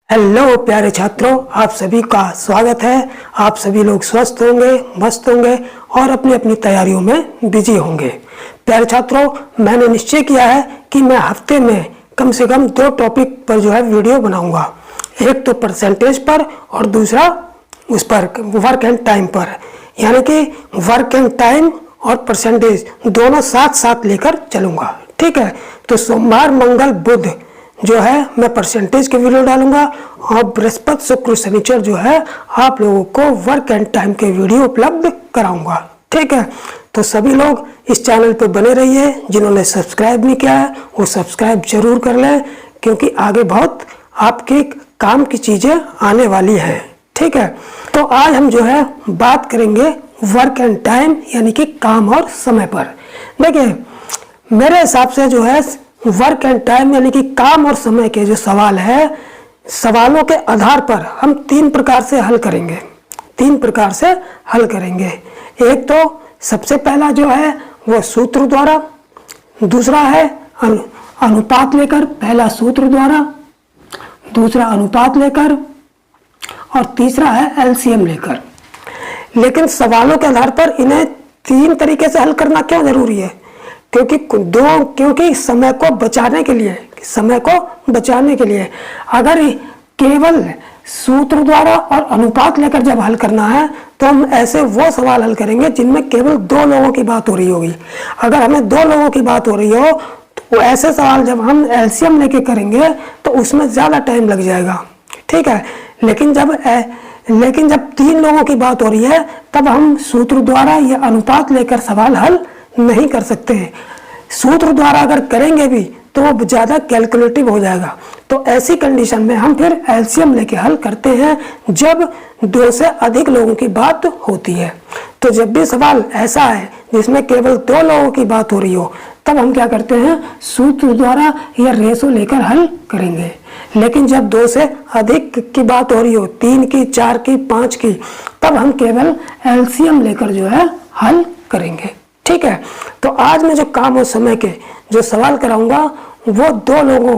Hello प्यारे छात्रों, आप सभी का स्वागत है। आप सभी लोग स्वस्थ होंगे, मस्त होंगे और अपनी अपनी तैयारियों में बिजी होंगे। प्यारे छात्रों, मैंने निश्चय किया है कि मैं हफ्ते में कम से कम 2 टॉपिक पर जो है वीडियो बनाऊंगा। एक तो परसेंटेज पर और दूसरा उस पर वर्क एंड टाइम पर, यानी कि वर्क एंड टाइम और परसेंटेज दोनों साथ साथ लेकर चलूंगा। ठीक है, तो सोमवार, मंगल, बुध जो है मैं परसेंटेज के वीडियो डालूंगा और बृहस्पति, शुक्र, शनिचर जो है आप लोगों को वर्क एंड टाइम के वीडियो उपलब्ध कराऊंगा। ठीक है, तो सभी लोग इस चैनल पर बने रहिए। जिन्होंने सब्सक्राइब नहीं किया है वो सब्सक्राइब जरूर कर लें, क्योंकि आगे बहुत आपके काम की चीजें आने वाली हैं। ठीक है, तो आज हम जो है बात करेंगे वर्क एंड टाइम, यानी कि काम और समय पर। देखिए, मेरे हिसाब से जो है वर्क एंड टाइम यानी कि काम और समय के जो सवाल है, सवालों के आधार पर हम 3 प्रकार से हल करेंगे। 3 प्रकार से हल करेंगे। एक तो सबसे पहला जो है वो सूत्र द्वारा, दूसरा है अनुपात लेकर, पहला सूत्र द्वारा, दूसरा अनुपात लेकर और तीसरा है एलसीएम लेकर। लेकिन सवालों के आधार पर इन्हें 3 तरीके से हल करना क्यों जरूरी है? क्योंकि समय को बचाने के लिए अगर केवल सूत्र द्वारा और अनुपात लेकर जब हल करना है तो हम ऐसे वो सवाल हल करेंगे जिनमें केवल 2 लोगों की बात हो रही होगी। अगर हमें 2 लोगों की बात हो रही हो तो ऐसे सवाल जब हम एलसीएम लेके करेंगे तो उसमें ज़्यादा टाइम लग जाएगा। ठीक है, लेकिन जब 3 लोगों की बात हो रही है तब हम सूत्र द्वारा या अनुपात लेकर सवाल हल नहीं कर सकते हैं। सूत्र द्वारा अगर करेंगे भी तो वो ज़्यादा कैलकुलेटिव हो जाएगा। तो ऐसी कंडीशन में हम फिर एलसीएम लेके हल करते हैं जब 2 से अधिक लोगों की बात होती है। तो जब भी सवाल ऐसा है जिसमें केवल 2 लोगों की बात हो रही हो तब हम क्या करते हैं, सूत्र द्वारा या रेशो लेकर हल करेंगे। लेकिन जब 2 से अधिक की बात हो रही हो, 3 की, 4 की, 5 की, तब हम केवल एलसीएम लेकर जो है हल करेंगे। ठीक है, तो आज मैं जो काम और समय के जो सवाल कराऊंगा वो 2 लोगों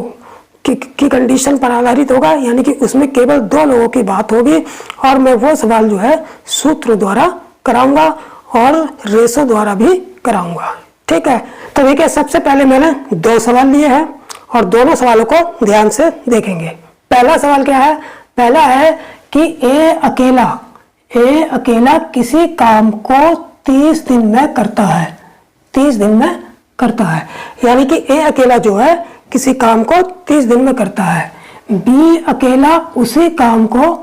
की कंडीशन पर आधारित होगा, यानी कि उसमें केवल 2 लोगों की बात होगी और मैं वो सवाल जो है सूत्र द्वारा कराऊंगा और रेशो द्वारा भी कराऊंगा। ठीक है, तो देखिए, सबसे पहले मैंने 2 सवाल लिए हैं और दोनों सवालों को ध्यान से देखेंगे। पहला सवाल क्या है? पहला है कि ए अकेला किसी काम को 30 दिन में करता है। 30 दिन में करता है, यानी कि ए अकेला जो है किसी काम को 30 दिन में करता है। बी अकेला उसी काम को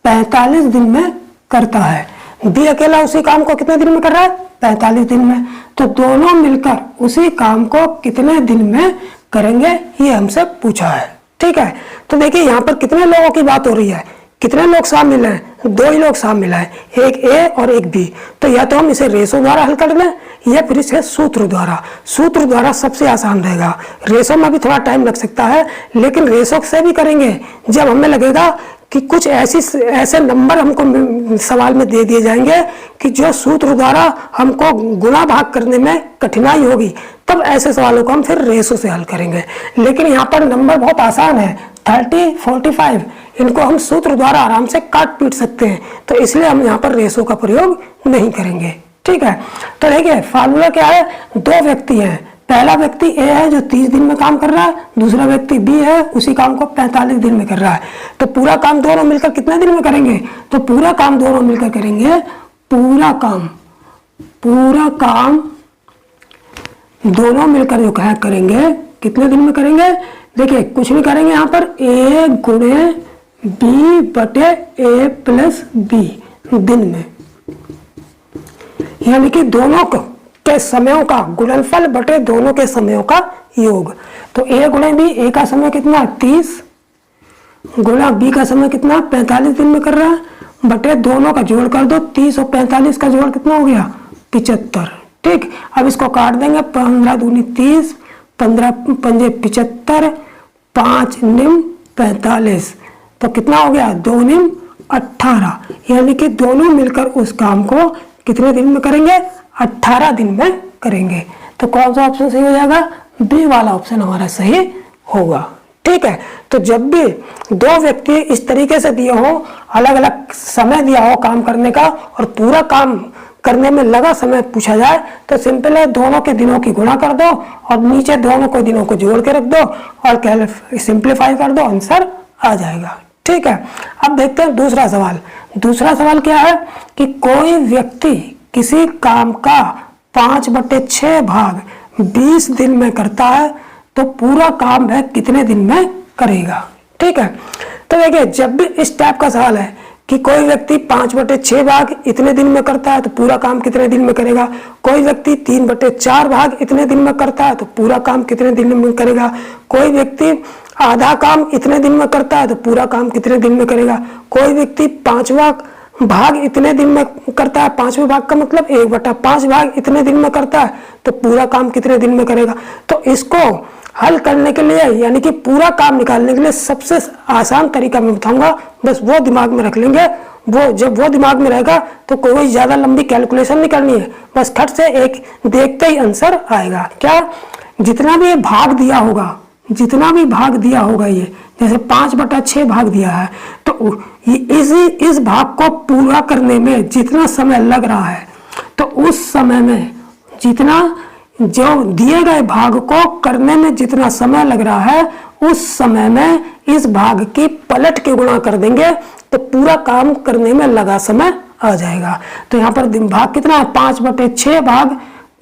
45 दिन में करता है। बी अकेला उसी काम को कितने दिन में कर रहा है? 45 दिन में। तो दोनों मिलकर उसी काम को कितने दिन में करेंगे, ये हमसे पूछा है। ठीक है, तो देखिए यहाँ पर कितने लोगों की बात हो रही है, कितने लोग शामिल हैं? 2 ही लोग शामिल हैं, एक ए और एक बी। तो या तो हम इसे रेशो द्वारा हल कर लें या फिर इसे सूत्र द्वारा सबसे आसान रहेगा। रेशो में भी थोड़ा टाइम लग सकता है, लेकिन रेशो से भी करेंगे जब हमें लगेगा कि कुछ ऐसे नंबर हमको सवाल में दे दिए जाएंगे कि जो सूत्र द्वारा हमको गुणा भाग करने में कठिनाई होगी, तब ऐसे सवालों को हम फिर रेशो से हल करेंगे। लेकिन यहाँ पर नंबर बहुत आसान है, 30, 45, इनको हम सूत्र द्वारा आराम से काट पीट सकते हैं, तो इसलिए हम यहाँ पर रेशो का प्रयोग नहीं करेंगे। ठीक है, तो देखिए फार्मूला क्या है? 2 व्यक्ति हैं, पहला व्यक्ति ए है जो 30 दिन में काम कर रहा है, दूसरा व्यक्ति बी है उसी काम को 45 दिन में कर रहा है। तो पूरा काम दोनों मिलकर कितने दिन में करेंगे? तो पूरा काम दोनों मिलकर करेंगे, पूरा काम दोनों मिलकर जो है करेंगे, कितने दिन में करेंगे? देखिए, कुछ नहीं करेंगे यहाँ पर, ए गुणे बी बटे ए प्लस बी दिन में, यानी कि दोनों के समयों का गुणनफल बटे दोनों के समयों का योग। तो ए गुणे बी, ए का समय कितना? 30 गुणा बी का समय कितना? 45 दिन में कर रहा है, बटे दोनों का जोड़ कर दो, 30 और 45 का जोड़ कितना हो गया? 75। ठीक, अब इसको काट देंगे, 15 दूनी 30, 15 पंजे 75, 5 निम 45, तो कितना हो गया? 2 निम 18, यानी कि दोनों मिलकर उस काम को कितने दिन में करेंगे? 18 दिन में करेंगे। तो कौन सा ऑप्शन सही हो जाएगा? बी वाला ऑप्शन हमारा सही होगा। ठीक है। तो जब भी दो व्यक्ति इस तरीके से दिए हो, अलग अलग समय दिया हो काम करने का और पूरा काम करने में लगा समय पूछा जाए, तो सिंपल है, दोनों के दिनों की गुणा कर दो और नीचे दोनों को दिनों को जोड़ के रख दो और सिंप्लीफाई कर दो, आंसर आ जाएगा। ठीक है। अब देखते हैं दूसरा सवाल। दूसरा सवाल क्या है कि कोई व्यक्ति किसी काम का 5/6 भाग 20 दिन में करता है तो पूरा काम वह कितने दिन में करेगा। ठीक है। तो देखिए, जब भी इस टाइप का सवाल है कि कोई व्यक्ति 5/6 भाग इतने दिन में करता है तो पूरा काम कितने दिन में करेगा, कोई व्यक्ति 3/4 भाग इतने दिन में करता है तो पूरा काम कितने दिन में करेगा, कोई व्यक्ति आधा काम इतने दिन में करता है तो पूरा काम कितने दिन में करेगा, कोई व्यक्ति 5वां भाग इतने दिन में करता है, 5वें भाग का मतलब 1/5 भाग इतने दिन में करता है तो पूरा काम कितने दिन में करेगा। तो इसको हल करने के लिए, यानी कि पूरा काम निकालने के लिए सबसे आसान तरीका मैं बताऊंगा, बस वो दिमाग में रख लेंगे। वो जब वो दिमाग में रहेगा तो कोई ज्यादा लंबी कैलकुलेशन नहीं करनी है, बस खट से एक देखते ही आंसर आएगा। क्या, जितना भी भाग दिया होगा, जितना भी भाग दिया होगा, ये जैसे 5/6 भाग दिया है, तो इस भाग को पूरा करने में जितना समय लग रहा है, तो उस समय में जितना, जो दिए गए भाग को करने में जितना समय लग रहा है, उस समय में इस भाग की पलट के गुणा कर देंगे तो पूरा काम करने में लगा समय आ जाएगा। तो यहाँ पर भाग कितना है, 5/6 भाग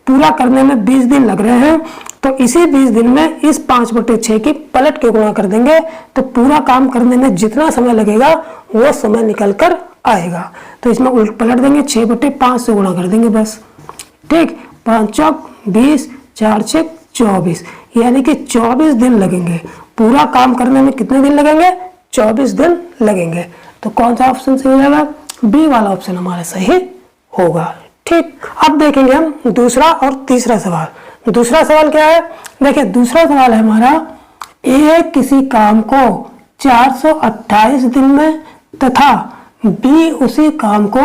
पूरा करने में 20 दिन लग रहे हैं, तो इसी 20 दिन में इस 5/6 की पलट के गुणा कर देंगे तो पूरा काम करने में जितना समय लगेगा वो समय निकल कर आएगा। तो इसमें उल्ट पलट देंगे, 6/5 से गुणा कर देंगे बस। ठीक, 5 चौक 20, 4 6 24, यानी कि 24 दिन लगेंगे। पूरा काम करने में कितने दिन लगेंगे, 24 दिन लगेंगे। तो कौन सा ऑप्शन सही हो जाएगा, बी वाला ऑप्शन हमारा सही होगा। ठीक, अब देखेंगे हम दूसरा और तीसरा सवाल। दूसरा सवाल क्या है, देखिए दूसरा सवाल है हमारा, ए किसी काम को 428 दिन में तथा बी उसी काम को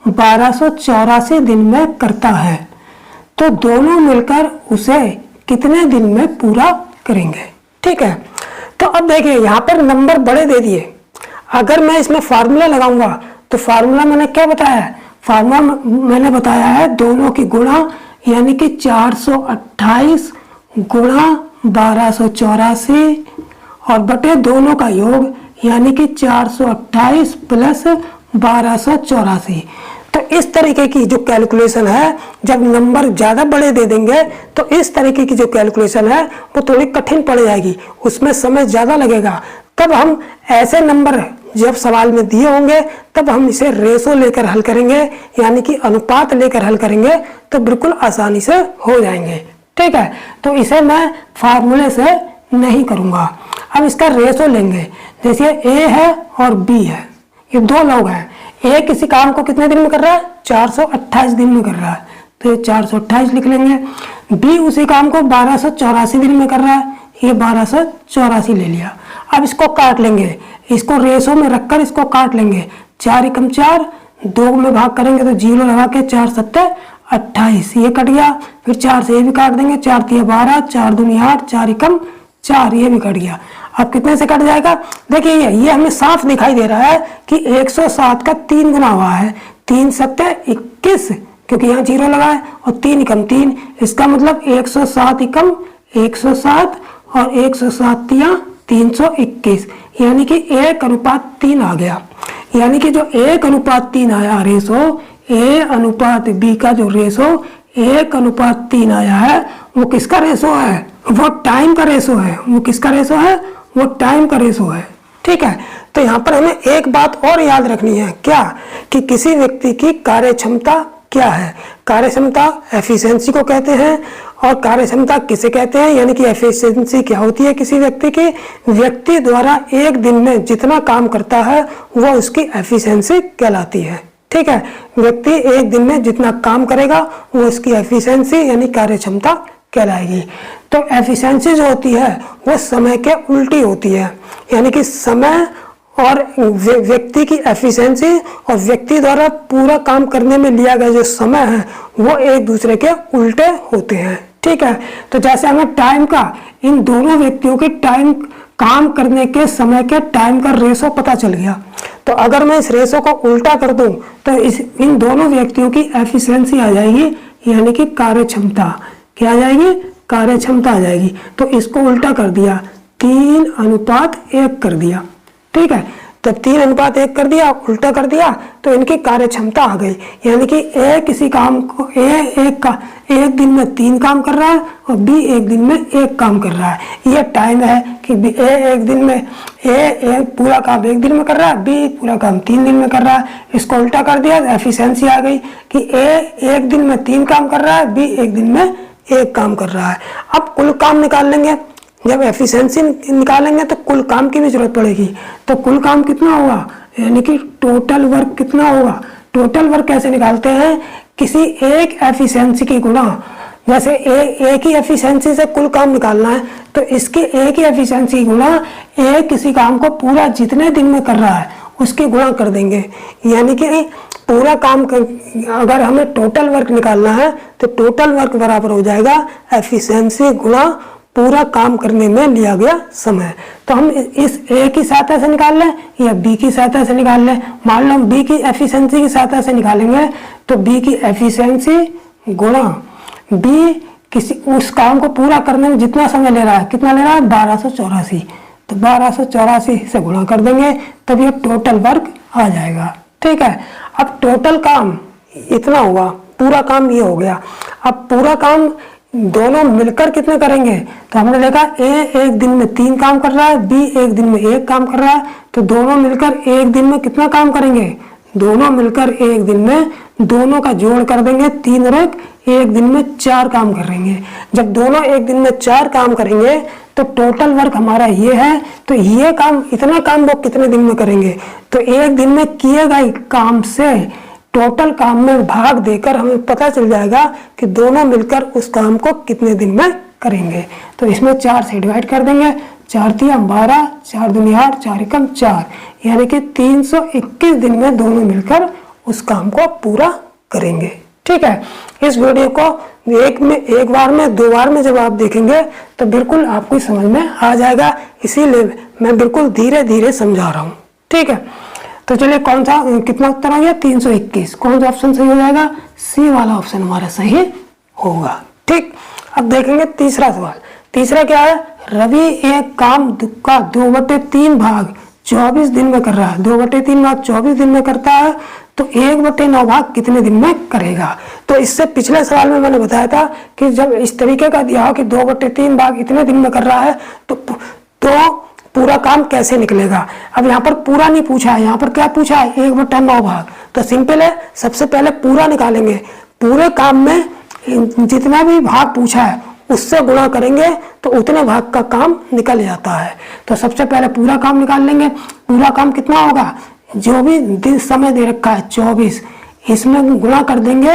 1284 दिन में करता है, तो दोनों मिलकर उसे कितने दिन में पूरा करेंगे। ठीक है। तो अब देखिए, यहाँ पर नंबर बड़े दे दिए, अगर मैं इसमें फार्मूला लगाऊंगा तो फार्मूला मैंने क्या बताया है, फार्मूला मैंने बताया है दोनों की गुणा, यानी कि 428 गुणा 1284 और बटे दोनों का योग, यानी कि 428 प्लस 1284। तो इस तरीके की जो कैलकुलेशन है, जब नंबर ज्यादा बड़े दे देंगे तो इस तरीके की जो कैलकुलेशन है वो थोड़ी कठिन पड़ जाएगी, उसमें समय ज्यादा लगेगा। तब हम ऐसे नंबर जब सवाल में दिए होंगे तब हम इसे रेशो लेकर हल करेंगे, यानी कि अनुपात लेकर हल करेंगे, तो बिल्कुल आसानी से हो जाएंगे। ठीक है। तो इसे मैं फार्मूले से नहीं करूंगा, अब इसका रेशो लेंगे। जैसे ए है और बी है, ये दो लोग हैं। ए किसी काम को कितने दिन में कर रहा है, 428 दिन में कर रहा है, तो ये 428 लिख लेंगे। बी उसी काम को 1284 दिन में कर रहा है, ये 1284 ले लिया। अब इसको काट लेंगे, इसको रेशो में रखकर इसको काट लेंगे। 4 एकम 4, 2 में भाग करेंगे तो 0 लगा के 4 7 28, ये कट गया। फिर 4 से ये भी काट देंगे, 4 3 12, 4 दूनी 8, 4 एकम 4, ये भी कट गया। अब कितने से कट जाएगा, देखिए ये हमें साफ दिखाई दे रहा है कि 107 का 3 गुना हुआ है, 3 7 21, क्योंकि यहाँ 0 लगा है, और 3 एकम 3, इसका मतलब 107 एकम 107 और 107 तिया 321, यानी कि 1:3 आ गया। यानी कि जो 1:3 आया रेशो, ए अनुपात बी का जो रेशो 1:3 आया है, वो किसका रेशो है, वो टाइम का रेशो है। वो किसका रेशो है, वो टाइम का रेशो है। ठीक है। तो यहाँ पर हमें एक बात और याद रखनी है, क्या, कि किसी व्यक्ति की कार्य क्षमता क्या है। कार्य क्षमता एफिशिएंसी को कहते हैं, और कार्य क्षमता किसे कहते हैं, यानी कि एफिशिएंसी क्या होती है किसी व्यक्ति की, व्यक्ति द्वारा एक दिन में जितना काम करता है वो उसकी एफिशिएंसी कहलाती है। ठीक है। व्यक्ति एक दिन में जितना काम करेगा वो उसकी एफिशिएंसी यानी कार्य क्षमता कहलाएगी। तो एफिशिएंसी जो होती है वो समय के उल्टी होती है, यानी कि समय और व्यक्ति की एफिशिएंसी और व्यक्ति द्वारा पूरा काम करने में लिया गया जो समय है वो एक दूसरे के उल्टे होते हैं। ठीक है। तो जैसे हमें टाइम का, इन दोनों व्यक्तियों के टाइम काम करने के समय के टाइम का रेशो पता चल गया। तो अगर मैं इस रेशो को उल्टा कर दूं तो इन दोनों व्यक्तियों की एफिशिएंसी आ जाएगी, यानी कि कार्यक्षमता। क्या आ जाएगी? कार्यक्षमता आ जाएगी। तो इसको उल्टा कर दिया, 3:1 कर दिया। ठीक है, जब 3:1 कर दिया, उल्टा कर दिया, तो इनकी कार्यक्षमता आ गई। यानी कि ए किसी काम को एक दिन में 3 काम कर रहा है और बी एक दिन में 1 काम कर रहा है। ये टाइम है कि ए पूरा काम 1 दिन में कर रहा है, बी पूरा काम 3 दिन में कर रहा है। इसको उल्टा कर दिया, एफिशिएंसी आ गई कि ए 1 दिन में 3 काम कर रहा है, बी 1 दिन में 1 काम कर रहा है। अब कुल काम निकाल लेंगे। जब एफिशिएंसी निकालेंगे तो कुल काम की भी जरूरत पड़ेगी। तो कुल काम कितना होगा, यानी कि टोटल वर्क कितना होगा। टोटल वर्क कैसे निकालते हैं? किसी एक एफिशिएंसी की गुणा। जैसे एक ही एफिशिएंसी से कुल काम निकालना है तो इसके एक ही एफिशिएंसी की गुणा एक किसी काम को पूरा जितने दिन में कर रहा है उसकी गुणा कर देंगे। यानी कि पूरा काम अगर हमें टोटल वर्क निकालना है तो टोटल वर्क बराबर हो जाएगा एफिशिएंसी गुणा पूरा काम करने में लिया गया समय। तो हम इस ए की सहायता से निकाल लें या बी की सहायता से निकाल लें। मान लो हम बी की एफिशिएंसी की सहायता से निकालेंगे तो बी की एफिशिएंसी गुणा बी किसी उस काम को पूरा करने में जितना समय ले रहा है, कितना ले रहा है, 1284। तो 1284 से गुणा कर देंगे तब ये टोटल वर्क आ जाएगा। ठीक है, अब टोटल काम इतना हुआ, पूरा काम ये हो गया। अब पूरा काम दोनों मिलकर कितने करेंगे? तो हमने देखा ए 1 दिन में 3 काम कर रहा है, बी 1 दिन में 1 काम कर रहा है। तो दोनों मिलकर 1 दिन में कितना काम करेंगे? दोनों मिलकर 1 दिन में दोनों का जोड़ कर देंगे, 3 और 1 दिन में 4 काम करेंगे। जब दोनों 1 दिन में 4 काम करेंगे तो टोटल वर्क हमारा ये है। तो ये काम, इतना काम वो कितने दिन में करेंगे? तो 1 दिन में किए गए काम से टोटल काम में भाग देकर हमें पता चल जाएगा कि दोनों मिलकर उस काम को कितने दिन में करेंगे। तो इसमें 4 से डिवाइड कर देंगे, 4 × 12, 4 × 2 = 8, 4 × 4, यानी कि 321 दिन में दोनों मिलकर उस काम को पूरा करेंगे। ठीक है, इस वीडियो को एक बार में 2 बार में जब आप देखेंगे तो बिल्कुल आपको समझ में आ जाएगा। इसीलिए मैं बिल्कुल धीरे धीरे समझा रहा हूँ। ठीक है, तो चलिए कौन सा कितना उत्तर आ गया? 321। कौन सा ऑप्शन सही हो जाएगा? सी वाला ऑप्शन हमारा सही होगा। ठीक, अब देखेंगे तीसरा सवाल। तीसरा क्या है? रवि एक काम का 2/3 भाग 24 दिन में कर रहा है। 2/3 भाग 24 दिन में करता है तो 1/9 भाग कितने दिन में करेगा? तो इससे पिछले सवाल में मैंने बताया था कि जब इस तरीके का दिया हो कि 2/3 भाग इतने दिन में कर रहा है तो पूरा काम कैसे निकलेगा। अब यहाँ पर पूरा नहीं पूछा है, यहाँ पर क्या पूछा है? 1/9 भाग। तो सिंपल है, सबसे पहले पूरा निकालेंगे। पूरे काम में जितना भी भाग पूछा है उससे गुणा करेंगे तो उतने भाग का काम निकल जाता है। तो सबसे पहले पूरा काम निकाल लेंगे। पूरा काम कितना होगा? जो भी दिन समय दे रखा है 24, इसमें गुणा कर देंगे।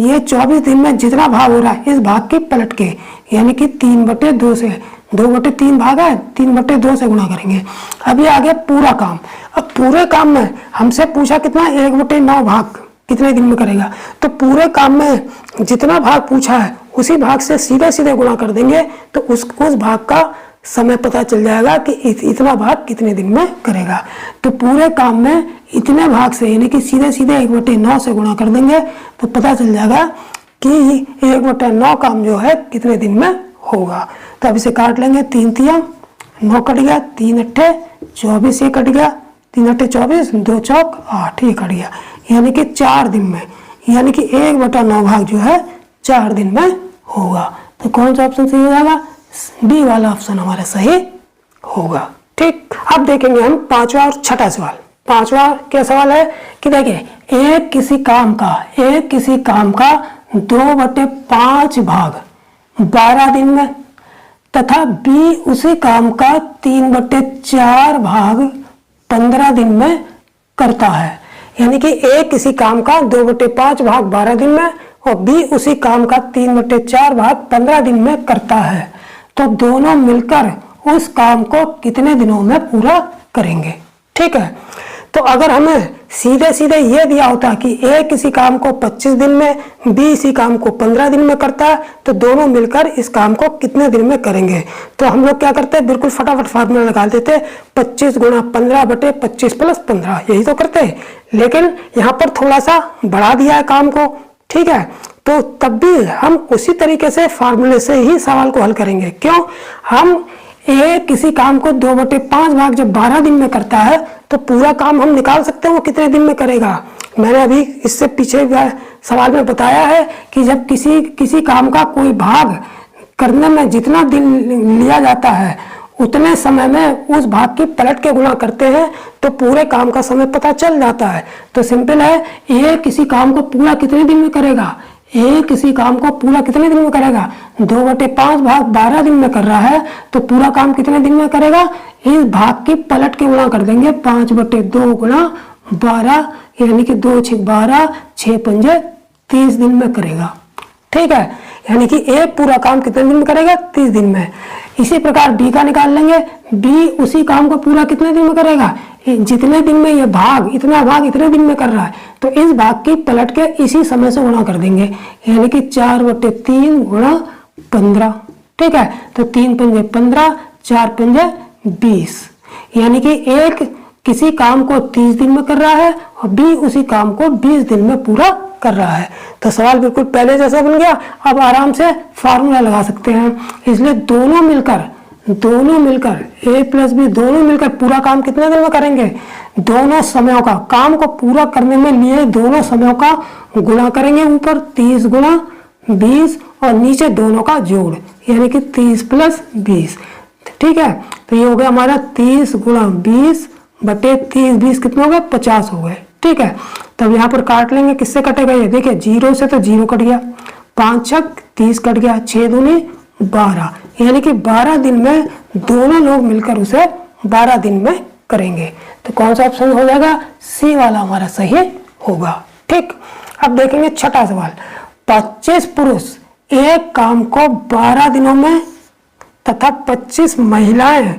ये 24 दिन में जितना भाग हो रहा है इस भाग के पलट के, यानी कि 3/2 से, 2/3 भाग है, 3/2 से गुणा करेंगे। अभी आ गया पूरा काम। अब पूरे काम में हमसे पूछा कितना? 1/9 भाग कितने दिन में करेगा। तो पूरे काम में जितना भाग पूछा है उसी भाग से सीधे सीधे गुणा कर देंगे तो उस भाग का समय पता चल जाएगा कि इतना भाग कितने दिन में करेगा। तो पूरे काम में इतने भाग से, यानी कि सीधे सीधे 1/9 से गुणा कर देंगे तो पता चल जाएगा कि 1/9 काम जो है कितने दिन में होगा। तो अब इसे काट लेंगे। 3 × 3 = 9 कट गया, 3 × 8 = 24 ये कट गया, 3 × 8 = 24, 2 × 4 = 8 ये कट गया, यानी कि 4 दिन में, यानी कि 1/9 भाग जो है 4 दिन में होगा। तो कौन सा ऑप्शन सही हो जाएगा? डी वाला ऑप्शन हमारा सही होगा। ठीक, अब देखेंगे हम 5वां और 6ठा सवाल। 5वां क्या सवाल है कि देखिए एक किसी काम का 2/5 भाग 12 दिन में तथा बी उसी काम का 3/4 भाग 15 दिन में करता है। यानी कि ए किसी काम का 2/5 भाग 12 दिन में और बी उसी काम का 3/4 भाग 15 दिन में करता है। तो दोनों मिलकर उस काम को कितने दिनों में पूरा करेंगे। ठीक है, तो अगर हमें सीधे सीधे ये दिया होता कि ए किसी काम को 25 दिन में, बी इसी काम को 15 दिन में करता है, तो दोनों मिलकर इस काम को कितने दिन में करेंगे। तो हम लोग क्या करते हैं, बिल्कुल फटाफट फार्मूला लगा देते, 25 गुणा 15 बटे 25 प्लस 15, यही तो करते हैं। लेकिन यहाँ पर थोड़ा सा बढ़ा दिया है काम को, ठीक है, तो तब भी हम उसी तरीके से फार्मूले से ही सवाल को हल करेंगे। क्यों, हम ए किसी काम को 2/5 भाग जब 12 दिन में करता है तो पूरा काम हम निकाल सकते हैं वो कितने दिन में करेगा। मैंने अभी इससे पीछे सवाल में बताया है कि जब किसी काम का कोई भाग करने में जितना दिन लिया जाता है उतने समय में उस भाग की पलट के गुणा करते हैं तो पूरे काम का समय पता चल जाता है। तो सिंपल है, ये किसी काम को पूरा कितने दिन में करेगा, ये किसी काम को पूरा कितने दिन में करेगा, 2/5 भाग 12 दिन में कर रहा है तो पूरा काम कितने दिन में करेगा, इस भाग की पलट के गुणा कर देंगे, 5/2 गुणा 12 यानी कि 2 6 12 6 5 30 दिन में करेगा। ठीक है, यानी कि ए पूरा काम कितने दिन में करेगा, 30 दिन में। इसी प्रकार बी का निकाल लेंगे, बी उसी काम को पूरा कितने दिन में करेगा, जितने दिन में ये भाग इतना भाग इतने दिन में कर रहा है तो इस भाग की पलट के इसी समय से गुणा कर देंगे, यानी कि 4/3 गुणा 15। ठीक है, तो 3 पंजे 15, 4 पंजे 20, यानी कि एक किसी काम को 30 दिन में कर रहा है और बी उसी काम को 20 दिन में पूरा कर रहा है। तो सवाल बिल्कुल पहले जैसा बन गया। अब आराम से फार्मूला लगा सकते हैं, इसलिए दोनों मिलकर ए प्लस बी दोनों मिलकर पूरा काम कितने दिन में करेंगे, दोनों समयों का काम को पूरा करने में लिए दोनों समयों का गुणा करेंगे, ऊपर 30 गुणा 20 और नीचे दोनों का जोड़, यानी कि 30 प्लस 20। ठीक है, तो ये हो गया हमारा 30 गुणा 20 बटे 30, 20 कितने हो गए, 50 हो गए। ठीक है, तब यहाँ पर काट लेंगे, किससे कटेगा ये देखिए, 0 से तो 0 कट गया, 5 छक 30 कट गया, 6 दूनी 12, यानी कि 12 दिन में दोनों लोग मिलकर उसे 12 दिन में करेंगे। तो कौन सा ऑप्शन हो जाएगा, सी वाला हमारा सही होगा। ठीक, अब देखेंगे छठा सवाल, 25 पुरुष एक काम को 12 दिनों में तथा 25 महिलाएं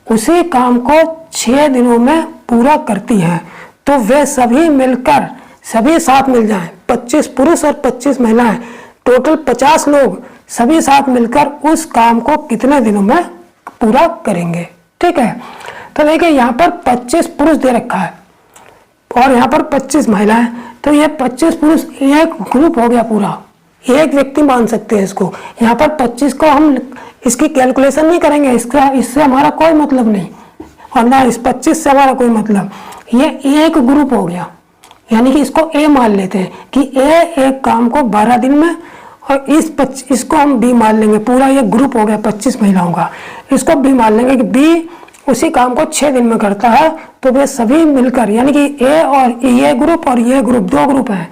उसी काम को 6 दिनों में पूरा करती हैं, तो वे सभी मिलकर सभी साथ मिल जाएं, 25 पुरुष और 25 महिलाएं, टोटल 50 लोग सभी साथ मिलकर उस काम को कितने दिनों में पूरा करेंगे। ठीक है, तो देखिए यहाँ पर 25 पुरुष दे रखा है और यहाँ पर 25 महिलाएं, तो ये 25 पुरुष एक ग्रुप हो गया, पूरा एक व्यक्ति मान सकते हैं इसको। यहाँ पर 25 को हम इसकी कैलकुलेशन नहीं करेंगे, इससे हमारा कोई मतलब नहीं और ना इस 25 से हमारा कोई मतलब, ये एक ग्रुप हो गया, यानी कि इसको ए मान लेते हैं कि ए एक काम को 12 दिन में, और इसको हम बी मान लेंगे, पूरा ये ग्रुप हो गया 25 महिलाओं का, इसको बी मान लेंगे कि बी उसी काम को 6 दिन में करता है, तो वे सभी मिलकर, यानी कि ए और ये ग्रुप और ये ग्रुप, दो ग्रुप हैं,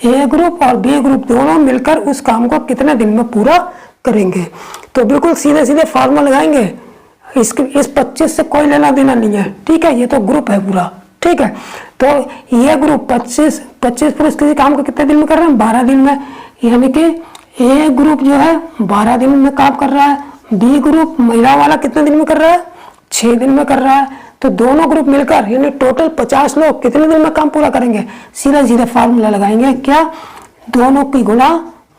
ए ग्रुप और बी ग्रुप, दोनों मिलकर उस काम को कितने दिन में पूरा करेंगे। तो बिल्कुल सीधे सीधे फार्मूला लगाएंगे, इस 25 से कोई लेना देना नहीं है। ठीक है, ये तो ग्रुप है पूरा। ठीक है, तो ये ग्रुप 25 पुरुष किसी काम को कितने दिन में कर रहे हैं, 12 दिन में, यानी कि ए ग्रुप जो है 12 दिन में काम कर रहा है, बी ग्रुप महिला वाला कितने दिन में कर रहा है, 6 दिन में कर रहा है, तो दोनों ग्रुप मिलकर यानी टोटल 50 लोग कितने दिन में काम पूरा करेंगे। सीधा सीधा फार्मूला लगाएंगे, क्या, दोनों की गुणा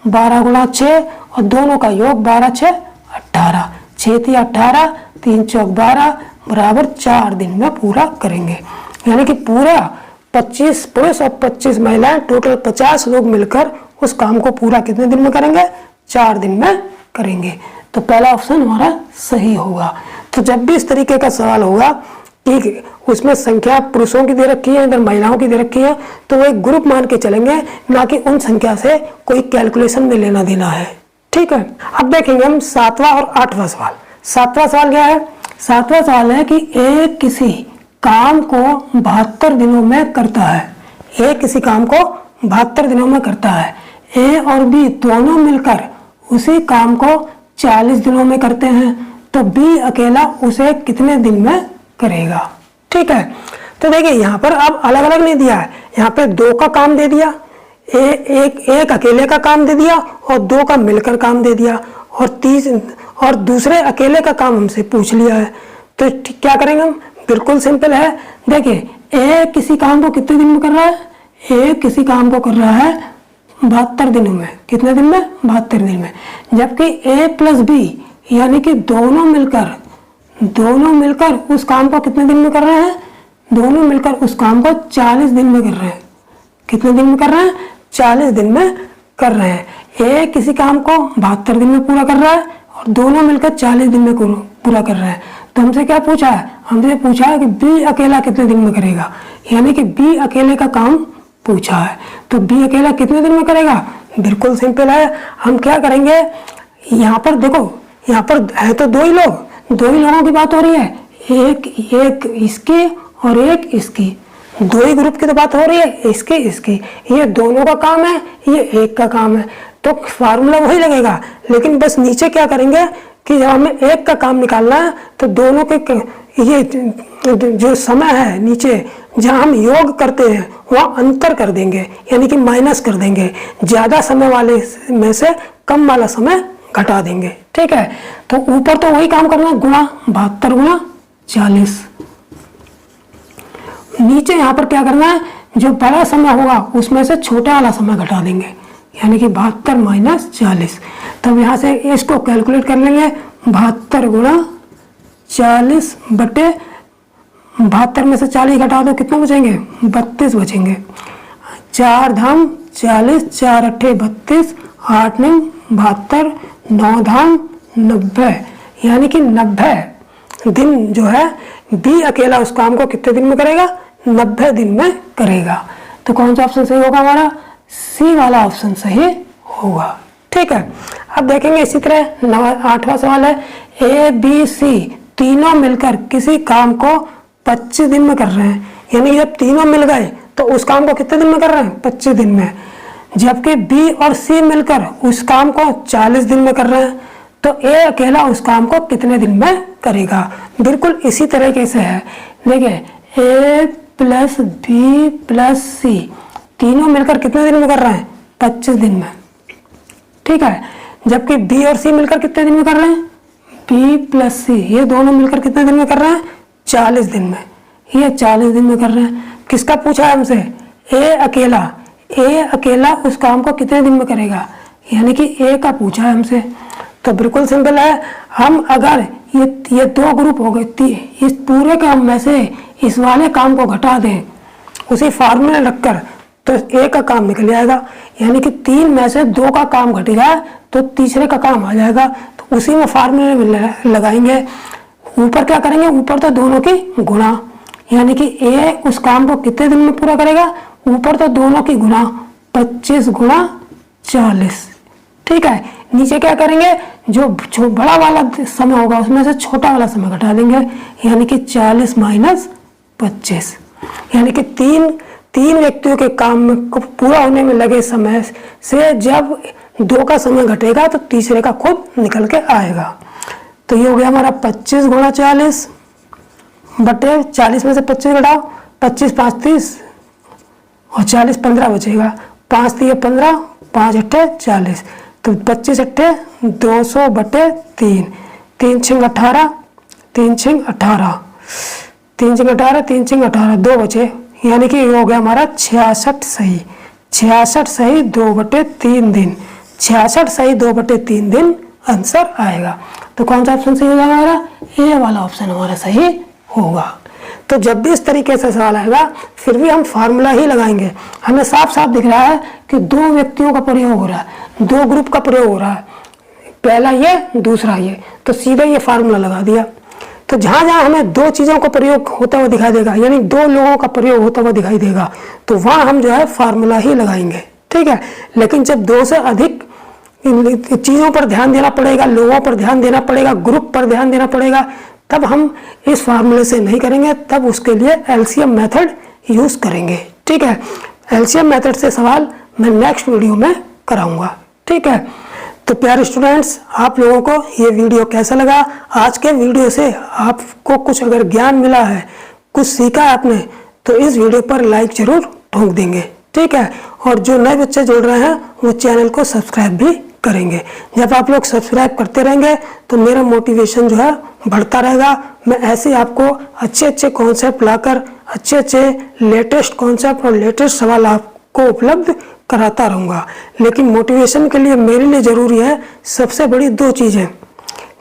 12 गुणा 6 और दोनों का योग 12 6 18, 6 3 18, 3 चौक 12 बराबर 4 दिन में पूरा करेंगे, यानी कि पूरा 25 पुरुष और 25 महिलाएं, टोटल 50 लोग मिलकर उस काम को पूरा कितने दिन में करेंगे, 4 दिन में करेंगे। तो पहला ऑप्शन हमारा सही होगा। तो जब भी इस तरीके का सवाल होगा कि उसमें संख्या पुरुषों की दे रखी है, इधर महिलाओं की दे रखी है, तो वो एक ग्रुप मान के चलेंगे, ना कि उन संख्या से कोई कैलकुलेशन में लेना देना है। ठीक है, अब देखेंगे हम 7वां और 8वां सवाल। 7वां सवाल क्या है, 7वां सवाल है कि ए किसी काम को 72 दिनों में करता है, ए किसी काम को 72 दिनों में करता है, ए और बी दोनों मिलकर उसी काम को 40 दिनों में करते हैं, तो बी अकेला उसे कितने दिन में करेगा। ठीक है, तो देखिए यहाँ पर अब अलग अलग नहीं दिया है, यहाँ पे 2 का काम दे दिया, एक अकेले का काम दे दिया और 2 का मिलकर काम दे दिया, और दूसरे अकेले का काम हमसे पूछ लिया है। तो क्या करेंगे हम, बिल्कुल सिंपल है। देखिए ए किसी काम को कितने दिन में कर रहा है? ए किसी काम को कर रहा है 72 दिनों में। कितने दिन में? 72 दिन में। जबकि ए प्लस बी यानी कि दोनों मिलकर उस काम को कितने दिन में कर रहे हैं? दोनों मिलकर उस काम को 40 दिन में कर रहे हैं। कितने दिन में कर रहे हैं? 40 दिन में कर रहे हैं। ए किसी काम को 72 दिन में पूरा कर रहा है और दोनों मिलकर 40 दिन में पूरा कर रहे हैं। तो हमसे क्या पूछा है? हमसे पूछा है कि बी अकेला कितने दिन में करेगा, यानी कि बी अकेले का काम पूछा है। तो बी अकेला कितने दिन में करेगा? बिल्कुल सिंपल है। हम क्या करेंगे, यहाँ पर देखो, यहाँ पर है तो दो ही लोगों की बात हो रही है, एक इसकी और एक इसकी, दो ही ग्रुप की तो बात हो रही है, इसकी। ये दोनों का काम है, ये एक का काम है, तो फार्मूला वही लगेगा। लेकिन बस नीचे क्या करेंगे कि जब हमें एक का काम निकालना है तो दोनों के ये जो समय है नीचे जहाँ हम योग करते हैं वहाँ अंतर कर देंगे, यानी कि माइनस कर देंगे। ज़्यादा समय वाले में से कम वाला समय घटा देंगे। ठीक है, तो ऊपर तो वही काम करना है, गुणा 72 गुणा 40। नीचे यहाँ पर क्या करना है, जो बड़ा समय होगा उसमें से छोटा वाला समय घटा देंगे, यानी कि 72 माइनस 40। तब यहाँ से इसको कैलकुलेट कर लेंगे, 72 गुणा 40 बटे 72 में से 40 घटा दो, कितना बचेंगे? 32 बचेंगे। 4 धाम 40, 4 अट्ठे 32, 8 9 72, 9 धाम 90, यानी कि 90 दिन जो है बी अकेला उस काम को कितने दिन में करेगा? 90 दिन में करेगा। तो कौन सा ऑप्शन सही होगा हमारा? सी वाला ऑप्शन सही होगा। ठीक है, अब देखेंगे इसी तरह 8वां सवाल है, ए बी सी तीनों मिलकर किसी काम को 25 दिन में कर रहे हैं, यानी जब तीनों मिल गए तो उस काम को कितने दिन में कर रहे हैं? 25 दिन में। जबकि बी और सी मिलकर उस काम को 40 दिन में कर रहे हैं, तो ए अकेला उस काम को कितने दिन में करेगा? बिल्कुल इसी तरीके से है। देखिए, ए प्लस बी प्लस सी तीनों मिलकर कितने दिन में कर रहे हैं? 25 दिन में। ठीक है, जबकि बी और सी मिलकर कितने दिन में कर रहे हैं? बी प्लस सी ये दोनों मिलकर कितने दिन में कर रहे हैं? 40 दिन में। ये 40 दिन में कर रहे हैं। किसका पूछा है हमसे? ए अकेला उस काम को कितने दिन में करेगा, यानी कि ए का पूछा है हमसे। तो बिल्कुल सिंपल है, हम अगर ये दो ग्रुप हो गए, इस पूरे काम में से इस वाले काम को घटा दें उसी फार्मूले रखकर, तो ए का काम निकल जाएगा, यानी कि 3 में से 2 का काम घट जाए तो तीसरे का काम आ जाएगा। तो उसी में फार्मूले में लगाएंगे। ऊपर क्या करेंगे? ऊपर तो दोनों की गुणा, यानी कि ए उस काम को कितने दिन में पूरा करेगा? ऊपर तो दोनों की गुणा, 25 गुणा 40। ठीक है, नीचे क्या करेंगे? जो बड़ा वाला समय होगा उसमें से छोटा वाला समय घटा देंगे, यानी कि 40 माइनस 25, यानी कि तीन व्यक्तियों के काम में पूरा होने में लगे समय से जब 2 का समय घटेगा तो तीसरे का खुद निकल के आएगा। तो ये हो गया हमारा 25 गुणा 40 बटे 40 में से 25 घटाओ, 25 5 30 और 40 15 बचेगा, 5 3 15, 5 अट्ठे 40, तो 25 अट्ठे 200 बटे 3, 3 6 18, 3 6 18, 3 6 18, 3 6 18, 2 बचे, यानी कि ये हो गया हमारा 66 सही। 66 सही 2 बटे 3 दिन, 66 सही 2 बटे 3 दिन आंसर आएगा। तो कौन सा ऑप्शन सही होगा हमारा? ए वाला ऑप्शन हमारा सही होगा। तो जब भी इस तरीके से सवाल आएगा फिर भी हम फार्मूला ही लगाएंगे। हमें साफ साफ दिख रहा है कि 2 व्यक्तियों का प्रयोग हो रहा है, 2 ग्रुप का प्रयोग हो रहा है, पहला ये दूसरा ये, तो सीधे ये फार्मूला लगा दिया। तो जहाँ जहाँ हमें 2 चीज़ों का प्रयोग होता हुआ दिखाई देगा, यानी 2 लोगों का प्रयोग होता हुआ दिखाई देगा, तो वहाँ हम जो है फार्मूला ही लगाएंगे। ठीक है, लेकिन जब 2 से अधिक चीज़ों पर ध्यान देना पड़ेगा, लोगों पर ध्यान देना पड़ेगा, ग्रुप पर ध्यान देना पड़ेगा, तब हम इस फार्मूले से नहीं करेंगे, तब उसके लिए एलसीएम मेथड यूज करेंगे। ठीक है, एलसीएम मेथड से सवाल मैं नेक्स्ट वीडियो में कराऊंगा। ठीक है, तो प्यारे स्टूडेंट्स, आप लोगों को ये वीडियो कैसा लगा? आज के वीडियो से आपको कुछ अगर ज्ञान मिला है, कुछ सीखा है आपने, तो इस वीडियो पर लाइक जरूर ठोक देंगे। ठीक है, और जो नए बच्चे जुड़ रहे हैं वो चैनल को सब्सक्राइब भी करेंगे। जब आप लोग सब्सक्राइब करते रहेंगे तो मेरा मोटिवेशन जो है बढ़ता रहेगा। मैं ऐसे आपको अच्छे अच्छे कॉन्सेप्ट लाकर अच्छे अच्छे लेटेस्ट कॉन्सेप्ट और लेटेस्ट सवाल आपको उपलब्ध कराता रहूँगा। लेकिन मोटिवेशन के लिए मेरे लिए ज़रूरी है सबसे बड़ी दो चीज़ें।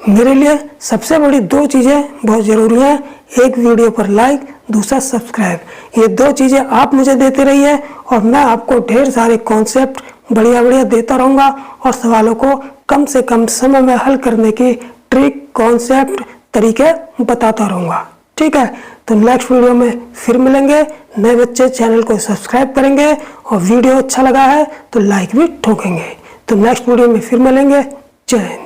मेरे लिए सबसे बड़ी दो चीज़ें बहुत ज़रूरी हैं। एक वीडियो पर लाइक, दूसरा सब्सक्राइब। ये दो चीज़ें आप मुझे देते रहिए और मैं आपको ढेर सारे कॉन्सेप्ट बढ़िया बढ़िया देता रहूँगा और सवालों को कम से कम समय में हल करने की ट्रिक, कॉन्सेप्ट, तरीके बताता रहूँगा। ठीक है, तो नेक्स्ट वीडियो में फिर मिलेंगे। नए बच्चे चैनल को सब्सक्राइब करेंगे और वीडियो अच्छा लगा है तो लाइक भी ठोकेंगे। तो नेक्स्ट वीडियो में फिर मिलेंगे। जय हिंद।